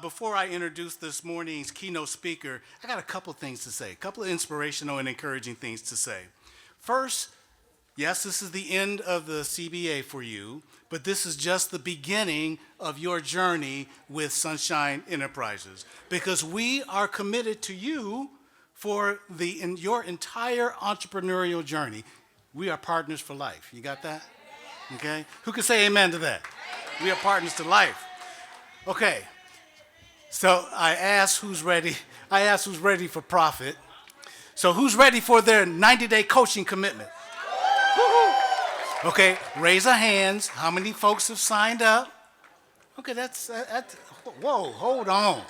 Before I introduce this morning's keynote speaker, I got a couple things to say, a couple of inspirational and encouraging things to say. First, yes, this is the end of the CBA for you, but this is just the beginning of your journey with Sunshine Enterprises because we are committed to you for your entire entrepreneurial journey. We are partners for life. You got that? Okay? Who can say amen to that? We are partners to life. Okay. So I asked who's ready. I asked who's ready for profit. So who's ready for their 90-day coaching commitment? Okay, raise our hands. How many folks have signed up? Okay, that's whoa, hold on.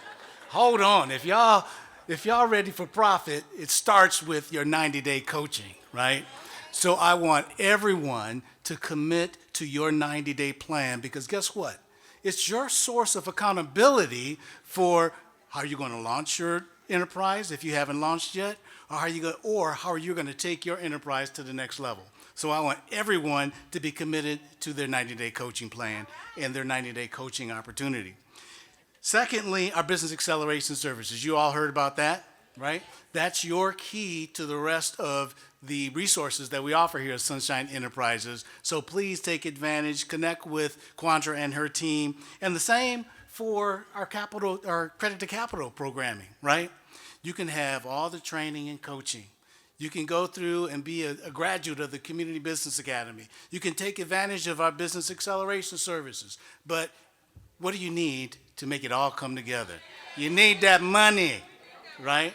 Hold on. If y'all ready for profit, it starts with your 90-day coaching, right? So I want everyone to commit to your 90-day plan because guess what? It's your source of accountability for how you're going to launch your enterprise if you haven't launched yet, or how are you going to take your enterprise to the next level. So I want everyone to be committed to their 90-day coaching plan and their 90-day coaching opportunity. Secondly, our business acceleration services. You all heard about that, right? That's your key to the rest of the resources that we offer here at Sunshine Enterprises. So please take advantage, connect with Quandra and her team, and the same for our credit to capital programming, right? You can have all the training and coaching. You can go through and be a graduate of the Community Business Academy. You can take advantage of our business acceleration services. But what do you need to make it all come together? You need that money, right?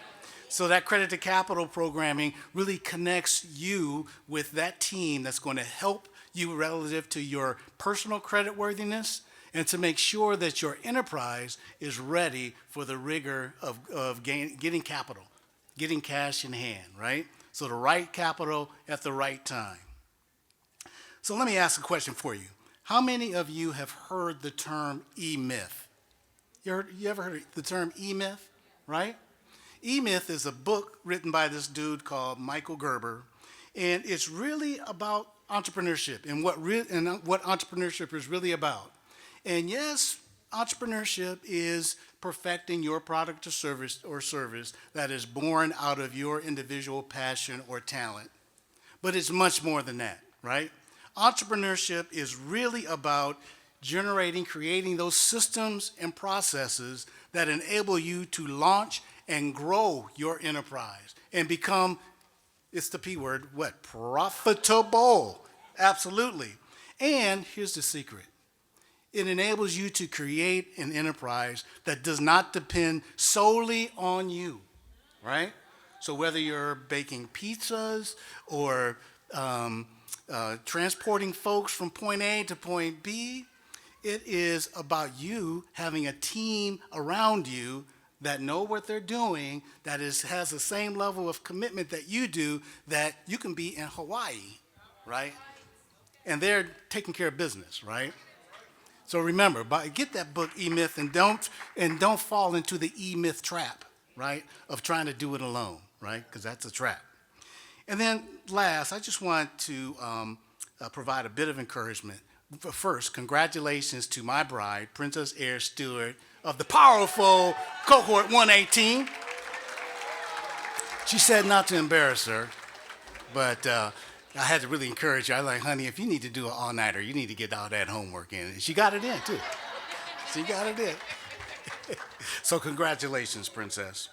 So that credit to capital programming really connects you with that team that's going to help you relative to your personal credit worthiness and to make sure that your enterprise is ready for the rigor of getting capital, getting cash in hand, right? So the right capital at the right time. So let me ask a question for you. How many of you have heard the term E-Myth? You ever heard the term E-Myth, right? E-Myth is a book written by this dude called Michael Gerber, and it's really about entrepreneurship and what entrepreneurship is really about. And yes, entrepreneurship is perfecting your product or service that is born out of your individual passion or talent. But it's much more than that, right? Entrepreneurship is really about creating those systems and processes that enable you to launch and grow your enterprise and become, it's the P word, what? Profitable. Absolutely. And here's the secret. It enables you to create an enterprise that does not depend solely on you, right? So whether you're baking pizzas or transporting folks from point A to point B, it is about you having a team around you that know what they're doing, that has the same level of commitment that you do, that you can be in Hawaii, right? And they're taking care of business, right? So remember, get that book E-Myth and don't fall into the E-Myth trap, right? Of trying to do it alone, right? Because that's a trap. And then last, I just want to provide a bit of encouragement. First, congratulations to my bride, Princess Air Stewart of the powerful Cohort 118. She said not to embarrass her, but I had to really encourage her. I was like, honey, if you need to do an all-nighter, you need to get all that homework in. And she got it in, too. She got it in. So congratulations, Princess.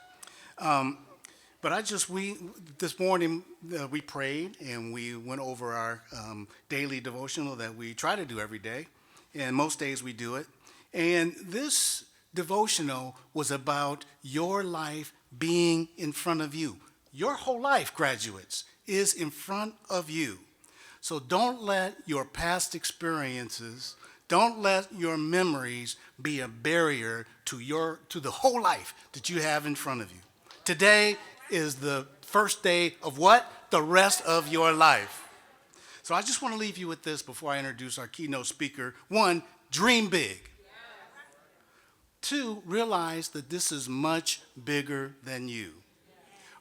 But this morning we prayed and we went over our daily devotional that we try to do every day. And most days we do it. And this devotional was about your life being in front of you. Your whole life, graduates, is in front of you. So don't let your past experiences, don't let your memories be a barrier to the whole life that you have in front of you. Today is the first day of what? The rest of your life. So I just want to leave you with this before I introduce our keynote speaker. One, dream big. Two, realize that this is much bigger than you.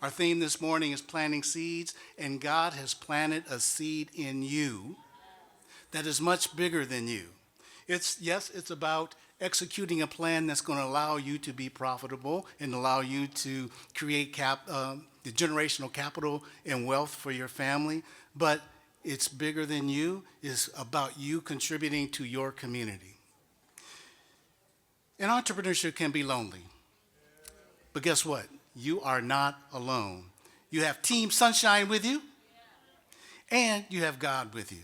Our theme this morning is planting seeds, and God has planted a seed in you that is much bigger than you. It's about executing a plan that's going to allow you to be profitable and allow you to create the generational capital and wealth for your family. But it's bigger than you. It's about you contributing to your community. And entrepreneurship can be lonely. But guess what? You are not alone. You have Team Sunshine with you, and you have God with you.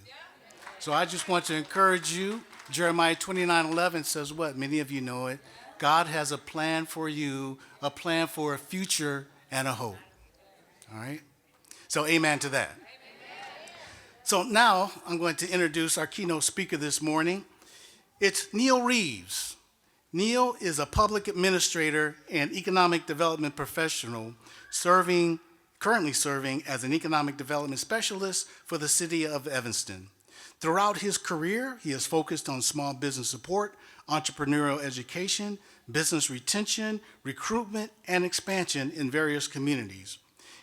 So I just want to encourage you. Jeremiah 29:11 says what? Many of you know it. God has a plan for you, a plan for a future and a hope. All right? So amen to that. So now I'm going to introduce our keynote speaker this morning. It's Neal Reeves. Neal is a public administrator and economic development professional currently serving as an economic development specialist for the city of Evanston. Throughout his career, he has focused on small business support, entrepreneurial education, business retention, recruitment, and expansion in various communities.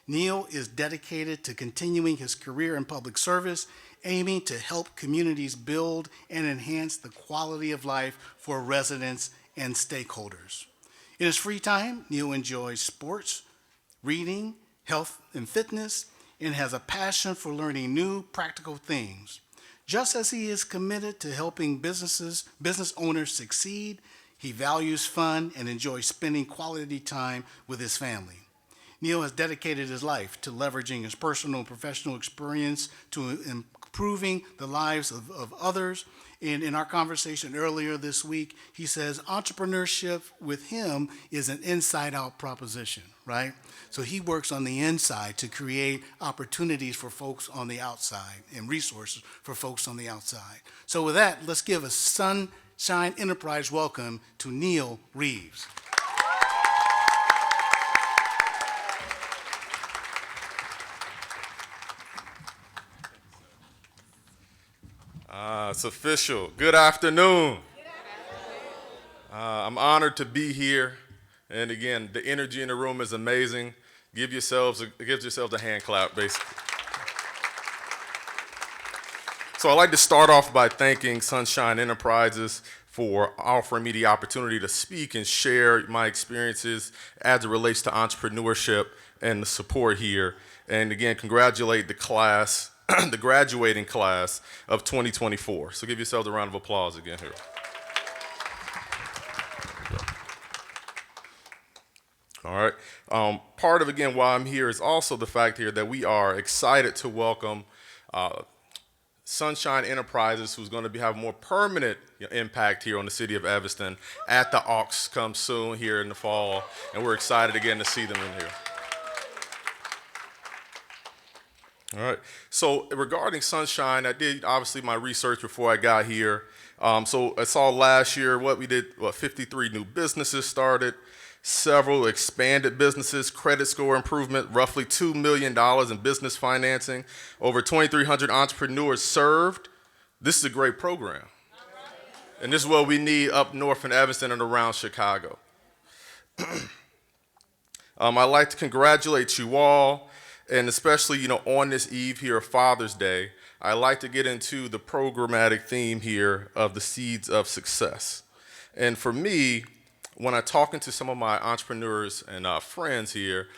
Neal is dedicated to continuing his career in public service, aiming to help communities build and enhance the quality of life for residents and stakeholders. In his free time, Neal enjoys sports, reading, health and fitness, and has a passion for learning new practical things. Just as he is committed to helping business owners succeed, he values fun and enjoys spending quality time with his family. Neal has dedicated his life to leveraging his personal and professional experience to improving the lives of others. And in our conversation earlier this week, he says entrepreneurship with him is an inside-out proposition, right? So he works on the inside to create opportunities for folks on the outside and resources for folks on the outside. So with that, let's give a Sunshine Enterprise welcome to Neal Reeves. It's official. Good afternoon. I'm honored to be here. And again, the energy in the room is amazing. Give yourselves a hand clap, basically. So I'd like to start off by thanking Sunshine Enterprises for offering me the opportunity to speak and share my experiences as it relates to entrepreneurship and the support here. And again, congratulate the class, the graduating class of 2024. So give yourselves a round of applause again here. All right. Part of, again, why I'm here is also the fact here that we are excited to welcome Sunshine Enterprises, who's going to have more permanent impact here on the city of Evanston at the AUX come soon here in the fall. And we're excited again to see them in here. All right. So regarding Sunshine, I did obviously my research before I got here. So I saw last year what we did, 53 new businesses started, several expanded businesses, credit score improvement, roughly $2 million in business financing, over 2,300 entrepreneurs served. This is a great program. And this is what we need up north in Evanston and around Chicago. I'd like to congratulate you all, and especially, on this eve here of Father's Day, I'd like to get into the programmatic theme here of the seeds of success. And for me, when I'm talking to some of my entrepreneurs and friends here,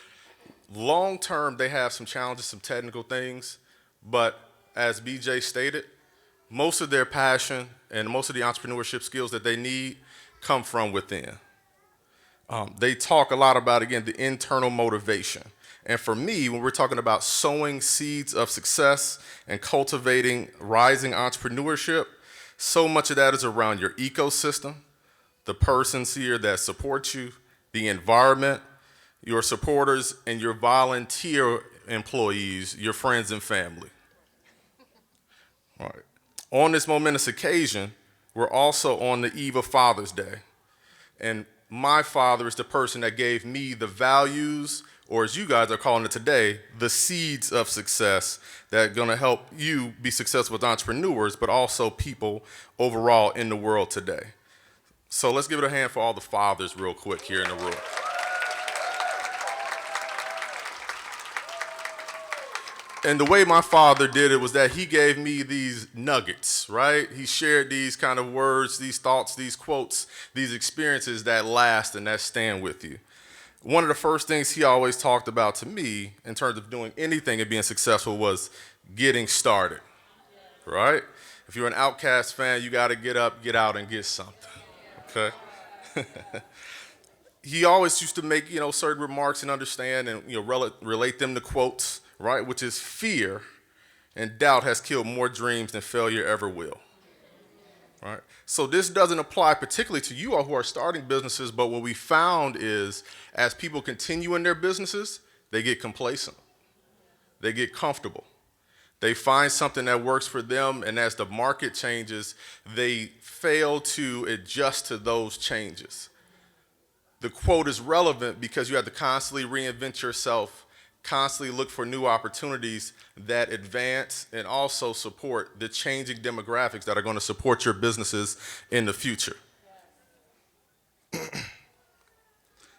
long term, they have some challenges, some technical things, but as BJ stated, most of their passion and most of the entrepreneurship skills that they need come from within. They talk a lot about, again, the internal motivation. And for me, when we're talking about sowing seeds of success and cultivating rising entrepreneurship, so much of that is around your ecosystem, the persons here that support you, the environment, your supporters, and your volunteer employees, your friends and family. All right. On this momentous occasion, we're also on the eve of Father's Day. And my father is the person that gave me the values, or as you guys are calling it today, the seeds of success that are going to help you be successful as entrepreneurs, but also people overall in the world today. So let's give it a hand for all the fathers real quick here in the room. And the way my father did it was that he gave me these nuggets, right? He shared these kind of words, these thoughts, these quotes, these experiences that last and that stand with you. One of the first things he always talked about to me in terms of doing anything and being successful was getting started, right? If you're an Outkast fan, you got to get up, get out, and get something, okay? He always used to make, certain remarks and understand and, relate them to quotes, right? Which is fear and doubt has killed more dreams than failure ever will, right? So this doesn't apply particularly to you all who are starting businesses, but what we found is as people continue in their businesses, they get complacent. They get comfortable. They find something that works for them, and as the market changes, they fail to adjust to those changes. The quote is relevant because you have to constantly reinvent yourself, constantly look for new opportunities that advance and also support the changing demographics that are going to support your businesses in the future.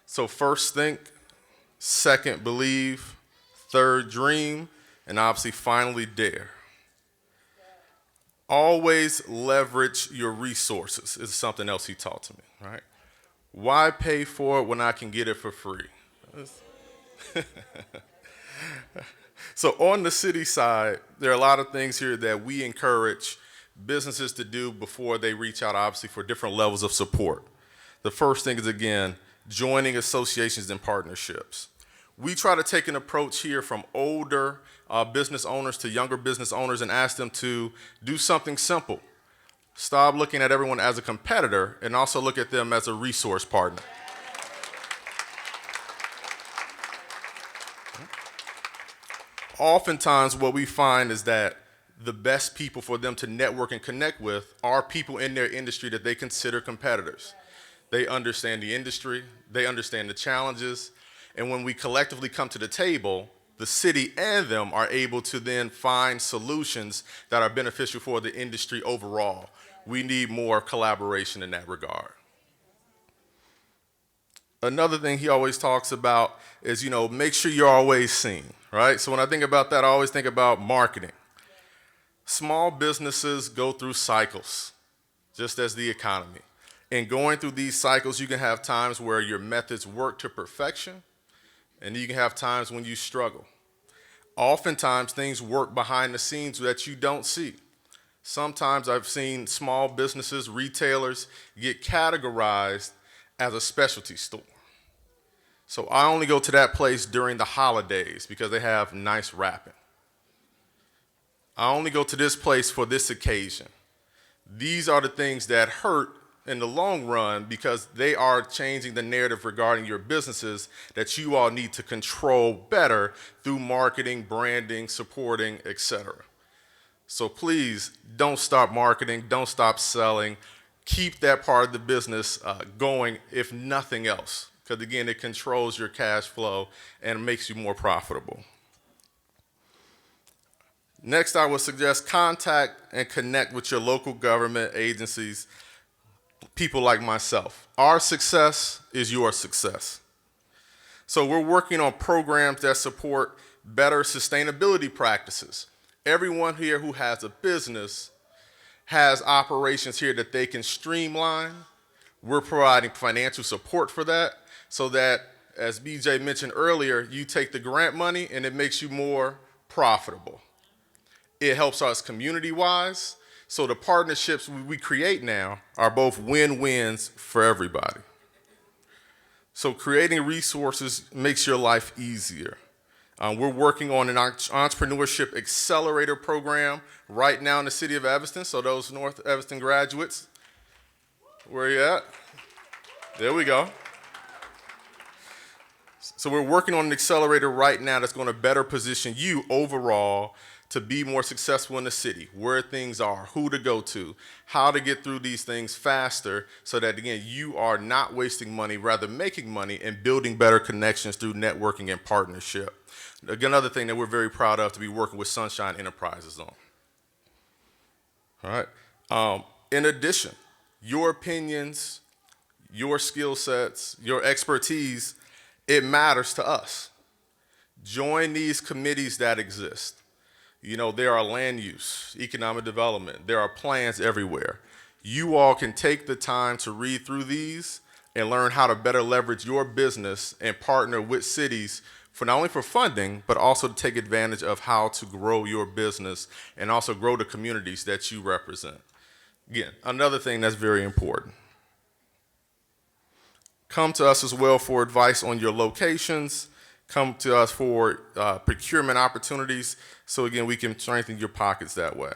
So first think, second believe, third dream, and obviously finally dare. Always leverage your resources is something else he taught to me, right? Why pay for it when I can get it for free? So on the city side, there are a lot of things here that we encourage businesses to do before they reach out, obviously, for different levels of support. The first thing is, again, joining associations and partnerships. We try to take an approach here from older business owners to younger business owners and ask them to do something simple. Stop looking at everyone as a competitor and also look at them as a resource partner. Oftentimes what we find is that the best people for them to network and connect with are people in their industry that they consider competitors. They understand the industry, they understand the challenges, and when we collectively come to the table, the city and them are able to then find solutions that are beneficial for the industry overall. We need more collaboration in that regard. Another thing he always talks about is, make sure you're always seen, right? So when I think about that, I always think about marketing. Small businesses go through cycles, just as the economy. And going through these cycles, you can have times where your methods work to perfection, and you can have times when you struggle. Oftentimes, things work behind the scenes that you don't see. Sometimes I've seen small businesses, retailers, get categorized as a specialty store. So I only go to that place during the holidays because they have nice wrapping. I only go to this place for this occasion. These are the things that hurt in the long run because they are changing the narrative regarding your businesses that you all need to control better through marketing, branding, supporting, etc. So please don't stop marketing, don't stop selling. Keep that part of the business going, if nothing else, because again, it controls your cash flow and makes you more profitable. Next, I would suggest contact and connect with your local government agencies, people like myself. Our success is your success. So we're working on programs that support better sustainability practices. Everyone here who has a business has operations here that they can streamline. We're providing financial support for that so that, as BJ mentioned earlier, you take the grant money and it makes you more profitable. It helps us community-wise, so the partnerships we create now are both win-wins for everybody. So creating resources makes your life easier. We're working on an entrepreneurship accelerator program right now in the city of Evanston. So those North Evanston graduates, where are you at? There we go. So we're working on an accelerator right now that's going to better position you overall to be more successful in the city, where things are, who to go to, how to get through these things faster so that, again, you are not wasting money, rather making money and building better connections through networking and partnership. Another thing that we're very proud of to be working with Sunshine Enterprises on. All right. In addition, your opinions, your skill sets, your expertise, it matters to us. Join these committees that exist. There are land use, economic development. There are plans everywhere. You all can take the time to read through these and learn how to better leverage your business and partner with cities for not only for funding, but also to take advantage of how to grow your business and also grow the communities that you represent. Again, another thing that's very important. Come to us as well for advice on your locations. Come to us for procurement opportunities. So again, we can strengthen your pockets that way.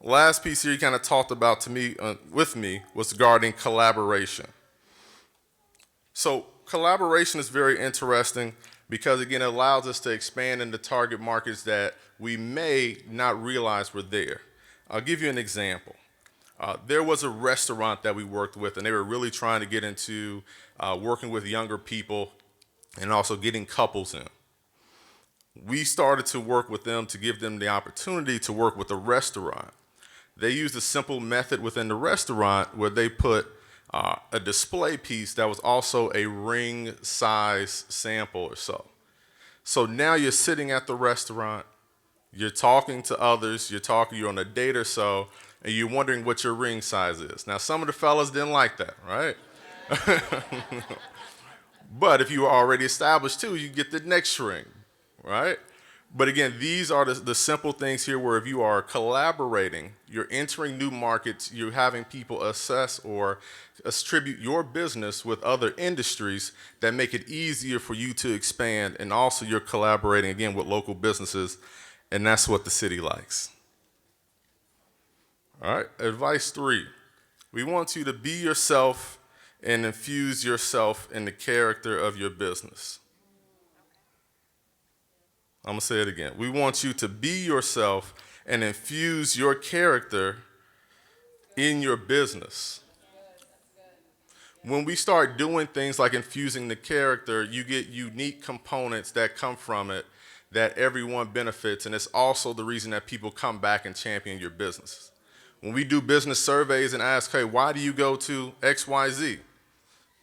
Last piece here you kind of talked about to me, with me, was regarding collaboration. So collaboration is very interesting because, again, it allows us to expand into target markets that we may not realize were there. I'll give you an example. There was a restaurant that we worked with, and they were really trying to get into working with younger people and also getting couples in. We started to work with them to give them the opportunity to work with the restaurant. They used a simple method within the restaurant where they put a display piece that was also a ring size sample or so. So now you're sitting at the restaurant, you're talking to others, you're on a date or so, and you're wondering what your ring size is. Now, some of the fellas didn't like that, right? But if you were already established too, you get the next ring, right? But again, these are the simple things here where if you are collaborating, you're entering new markets, you're having people assess or attribute your business with other industries that make it easier for you to expand, and also you're collaborating again with local businesses, and that's what the city likes. All right, advice 3. We want you to be yourself and infuse yourself in the character of your business. I'm going to say it again. We want you to be yourself and infuse your character in your business. When we start doing things like infusing the character, you get unique components that come from it that everyone benefits, and it's also the reason that people come back and champion your business. When we do business surveys and ask, hey, why do you go to XYZ?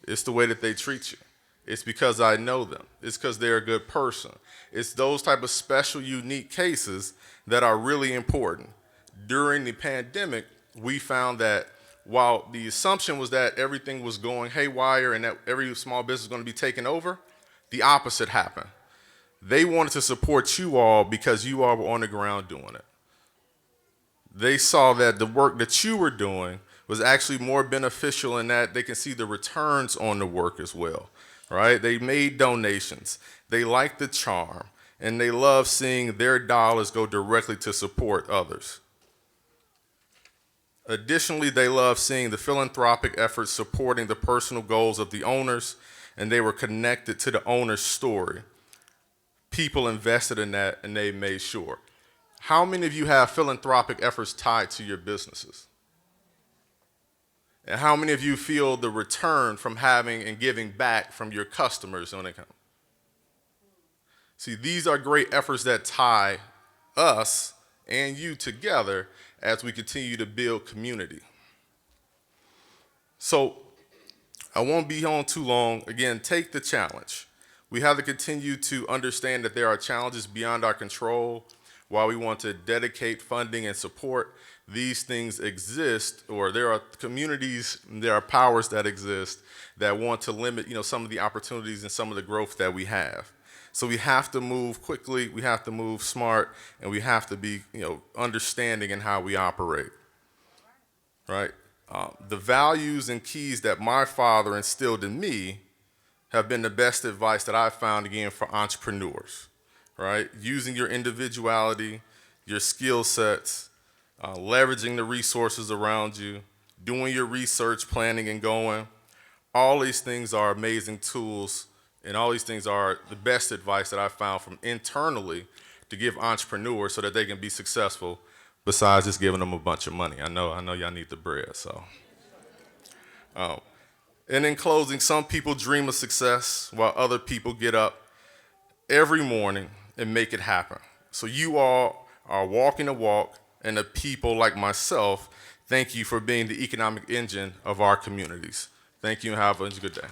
It's the way that they treat you. It's because I know them. It's because they're a good person. It's those type of special, unique cases that are really important. During the pandemic, we found that while the assumption was that everything was going haywire and that every small business was going to be taken over, the opposite happened. They wanted to support you all because you all were on the ground doing it. They saw that the work that you were doing was actually more beneficial in that they can see the returns on the work as well, right? They made donations. They liked the charm, and they love seeing their dollars go directly to support others. Additionally, they love seeing the philanthropic efforts supporting the personal goals of the owners, and they were connected to the owner's story. People invested in that, and they made sure. How many of you have philanthropic efforts tied to your businesses? And how many of you feel the return from having and giving back from your customers on account? See, these are great efforts that tie us and you together as we continue to build community. So I won't be on too long. Again, take the challenge. We have to continue to understand that there are challenges beyond our control. While we want to dedicate funding and support, these things exist, or there are communities, there are powers that exist that want to limit, some of the opportunities and some of the growth that we have. So we have to move quickly, we have to move smart, and we have to be, understanding in how we operate, right? The values and keys that my father instilled in me have been the best advice that I've found, again, for entrepreneurs, right? Using your individuality, your skill sets, leveraging the resources around you, doing your research, planning, and going. All these things are amazing tools, and all these things are the best advice that I've found from internally to give entrepreneurs so that they can be successful, besides just giving them a bunch of money. I know y'all need the bread, so. And in closing, some people dream of success while other people get up every morning and make it happen. So you all are walking the walk, and the people like myself, thank you for being the economic engine of our communities. Thank you, and have a good day.